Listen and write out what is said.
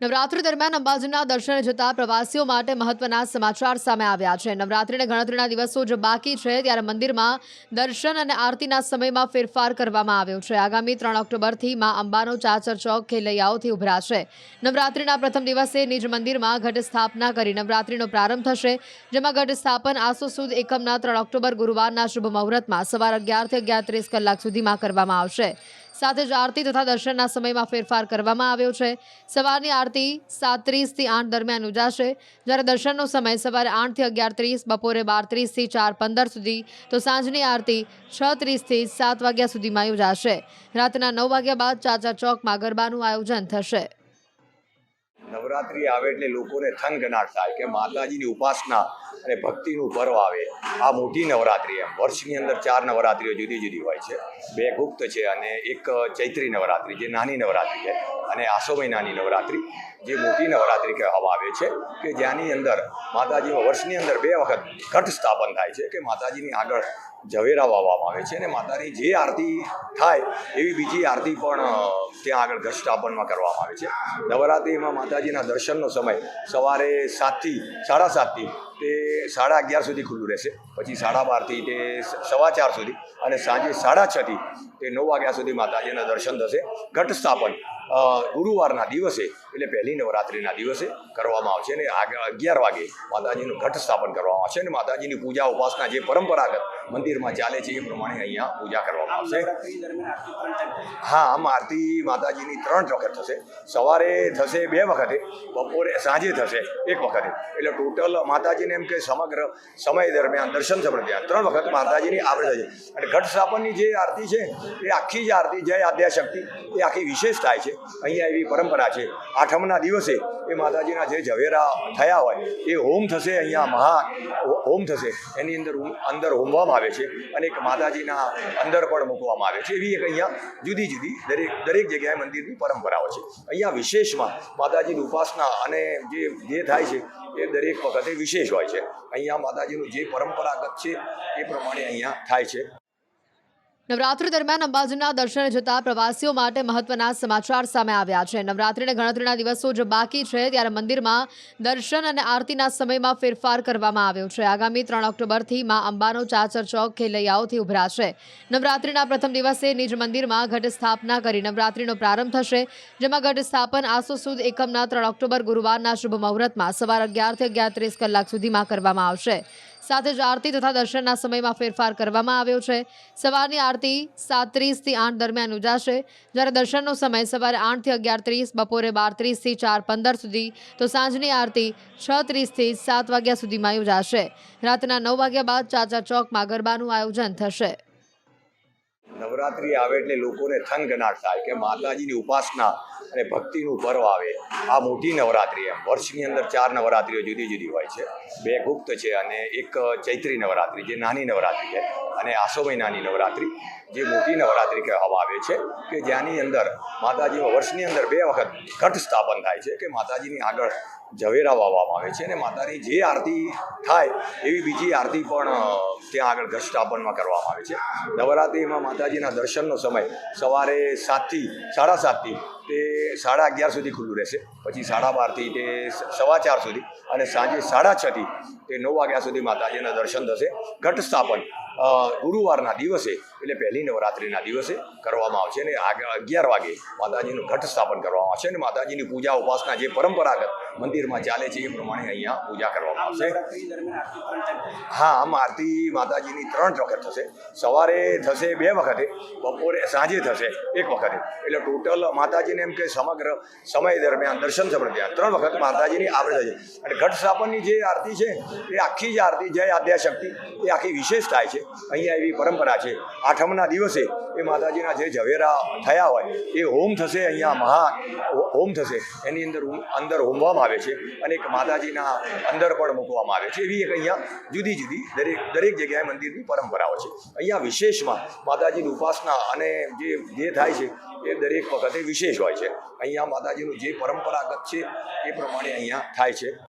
નવરાત્રી દરમિયાન અંબાજીના દર્શને જતા પ્રવાસીઓ માટે મહત્વના સમાચાર સામે આવ્યા છે। નવરાત્રીને ગણતરીના દિવસો જ બાકી છે ત્યારે મંદિરમાં દર્શન અને આરતીના સમયમાં ફેરફાર કરવામાં આવ્યો છે। આગામી 3 ઓક્ટોબરથી માં અંબાનો ચાચર ચોક ખેલૈયાઓથી ઉભરાશે। નવરાત્રીના પ્રથમ દિવસે નિજ મંદિરમાં ઘટ સ્થાપના કરી નવરાત્રીનો પ્રારંભ થશે, જેમાં ઘટ સ્થાપન આસો સુદ એકમના 3 ઓક્ટોબર ગુરુવારના શુભ મુહૂર્તમાં સવાર 11 થી 11:30 કલાક સુધીમાં કરવામાં આવશે। સાથે જ આરતી તથા દર્શનના સમયમાં ફેરફાર કરવામાં આવ્યો છે। સવારની આરતી 7:30 થી 8 દરમિયાન યોજાશે, જ્યારે દર્શનનો સમય સવારે 8 થી 11:30, બપોરે 12:30 થી 4:15 સુધી, તો સાંજની આરતી 6:30 થી 7 વાગ્યા સુધીમાં યોજાશે। રાતના 9 વાગ્યા બાદ ચાચર ચોકમાં ગરબાનું આયોજન થશે। નવરાત્રિ આવે એટલે લોકોને થનગનાટ થાય કે માતાજીની ઉપાસના અને ભક્તિનું પર્વ આવે। આ મોટી નવરાત્રિ એમ વર્ષની અંદર 4 નવરાત્રિઓ જુદી જુદી હોય છે। 2 ગુપ્ત છે અને એક ચૈત્રી નવરાત્રિ જે નાની નવરાત્રિ છે, અને આસો મહિનાની નવરાત્રિ જે મોટી નવરાત્રિ કહેવામાં આવે છે, કે જેની અંદર માતાજીમાં વર્ષની અંદર 2 વખત ઘટ સ્થાપન થાય છે, કે માતાજીની આગળ ઝવેરા વાવવામાં આવે છે અને માતાની જે આરતી થાય એવી બીજી આરતી પણ ત્યાં આગળ ઘટ સ્થાપનમાં કરવામાં આવે છે। નવરાત્રિમાં માતાજીના દર્શનનો સમય સવારે 7 થી 7:30 તે 11:30 સુધી ખુલ્લું રહેશે, પછી 12:30 થી તે 4:15 સુધી, અને સાંજે 6:30 થી તે 9 વાગ્યા સુધી માતાજીના દર્શન થશે। ઘટ સ્થાપન ગુરુવારના દિવસે એટલે પહેલી નવરાત્રિના દિવસે કરવામાં આવશે અને 11 વાગે માતાજીનું ઘટ સ્થાપન કરવામાં આવશે અને માતાજીની પૂજા ઉપાસના જે પરંપરાગત મંદિરમાં ચાલે છે એ પ્રમાણે અહીંયા પૂજા કરવામાં આવશે। હા, આમ આરતી માતાજીની 3 વખત થશે। સવારે થશે 2 વખતે, બપોરે સાંજે થશે 1 વખતે, એટલે ટોટલ માતાજીને એમ કે સમગ્ર સમય દરમિયાન દર્શન સમય 3 વખત માતાજીની આવડે થશે। અને ઘટ સ્થાપનની જે આરતી છે એ આખી જ આરતી જય આદ્યાશક્તિ એ આખી વિશેષ થાય છે। અહીંયા એવી પરંપરા છે, 8મના દિવસે એ માતાજીના જે ઝવેરા થયા હોય એ હોમ થશે, અહીંયા મહા હોમ થશે, એની અંદર હોમવામાં આવે છે અને એક માતાજીના અંદર પણ મૂકવામાં આવે છે। એવી એક અહીંયા જુદી જુદી દરેક જગ્યાએ મંદિરની પરંપરાઓ છે। અહીંયા વિશેષમાં માતાજીની ઉપાસના અને જે થાય છે એ દરેક વખતે વિશેષ હોય છે। અહીંયા માતાજીનું જે પરંપરાગત છે એ પ્રમાણે અહીંયા થાય છે। નવરાત્રી દરમિયાન અંબાજીના દર્શને જતા પ્રવાસીઓ માટે મહત્વના સમાચાર સામે આવ્યા છે। નવરાત્રીને ગણતરીના દિવસો જ બાકી છે ત્યારે મંદિરમાં દર્શન અને આરતીના સમયમાં ફેરફાર કરવામાં આવ્યો છે। આગામી 3 ઓક્ટોબરથી માં અંબાનો ચાચર ચોક ખેલૈયાઓથી ઉભરાશે। નવરાત્રીના પ્રથમ દિવસે નિજ મંદિરમાં ઘટ સ્થાપના કરી નવરાત્રીનો પ્રારંભ થશે, જેમાં ઘટ સ્થાપન આસો સુદ એકમના 3 ઓક્ટોબર ગુરુવારના શુભ મુહૂર્તમાં સવાર 11 થી 11:30 કલાક સુધીમાં કરવામાં આવશે। સાથે જ આરતી તથા દર્શનના સમયમાં ફેરફાર કરવામાં આવ્યો છે। સવારની આરતી 7:30 થી 8 દરમિયાન યોજાશે, જ્યારે દર્શનનો સમય સવારે 8 થી 11:30, બપોરે 12:30 થી 4:15 સુધી, તો સાંજની આરતી 6:30 થી 7 વાગ્યા સુધીમાં યોજાશે। રાતના 9 વાગ્યા બાદ ચાચર ચોકમાં ગરબાનું આયોજન થશે। નવરાત્રિ આવે એટલે લોકોને થનગનાટ થાય કે માતાજીની ઉપાસના અને ભક્તિનું પર્વ આવે। આ મોટી નવરાત્રિ એમ વર્ષની અંદર 4 નવરાત્રિઓ જુદી જુદી હોય છે। 2 ગુપ્ત છે અને એક ચૈત્રી નવરાત્રિ જે નાની નવરાત્રિ છે, અને આસો મહિનાની નવરાત્રિ જે મોટી નવરાત્રિ કહેવામાં આવે છે, કે જેની અંદર માતાજીમાં વર્ષની અંદર 2 વખત ઘટ સ્થાપન થાય છે, કે માતાજીની આગળ ઝવેરા વાવવામાં આવે છે અને માતાની જે આરતી થાય એવી બીજી આરતી પણ ત્યાં આગળ ઘટ સ્થાપનમાં કરવામાં આવે છે। નવરાત્રિમાં માતાજીના દર્શનનો સમય સવારે 7 થી 7:30 તે 11:30 સુધી ખુલ્લું રહેશે, પછી 12:30 થી તે 4:15 સુધી, અને સાંજે 6:30 થી તે 9 વાગ્યા સુધી માતાજીના દર્શન થશે। ઘટ સ્થાપન ગુરુવારના દિવસે એટલે પહેલી નવરાત્રિના દિવસે કરવામાં આવશે અને 11 વાગે માતાજીનું ઘટ સ્થાપન કરવામાં આવશે અને માતાજીની પૂજા ઉપાસના જે પરંપરાગત મંદિરમાં ચાલે છે એ પ્રમાણે અહીંયા પૂજા કરવામાં આવશે। હા, આમ આરતી માતાજીની 3 વખત થશે। સવારે થશે 2 વખતે, બપોરે સાંજે થશે 1 વખતે, એટલે ટોટલ માતાજીને એમ કે સમગ્ર સમય દરમિયાન દર્શન સમય 3 વખત માતાજીની આવડે થશે। અને ઘટ સ્થાપનની જે આરતી છે એ આખી જ આરતી જય આદ્યાશક્તિ એ આખી વિશેષ થાય છે। અહીંયા એવી પરંપરા છે, 8મના દિવસે એ માતાજીના જે ઝવેરા થયા હોય એ હોમ થશે, અહીંયા મહા હોમ થશે, એની અંદર હોમવામાં આવે છે અને એક માતાજીના અંદર પણ મૂકવામાં આવે છે। એવી એક અહીંયા જુદી જુદી દરેક જગ્યાએ મંદિરની પરંપરાઓ છે। અહીંયા વિશેષમાં માતાજીની ઉપાસના અને જે થાય છે એ દરેક વખતે વિશેષ હોય છે। અહીંયા માતાજીનું જે પરંપરાગત છે એ પ્રમાણે અહીંયા થાય છે।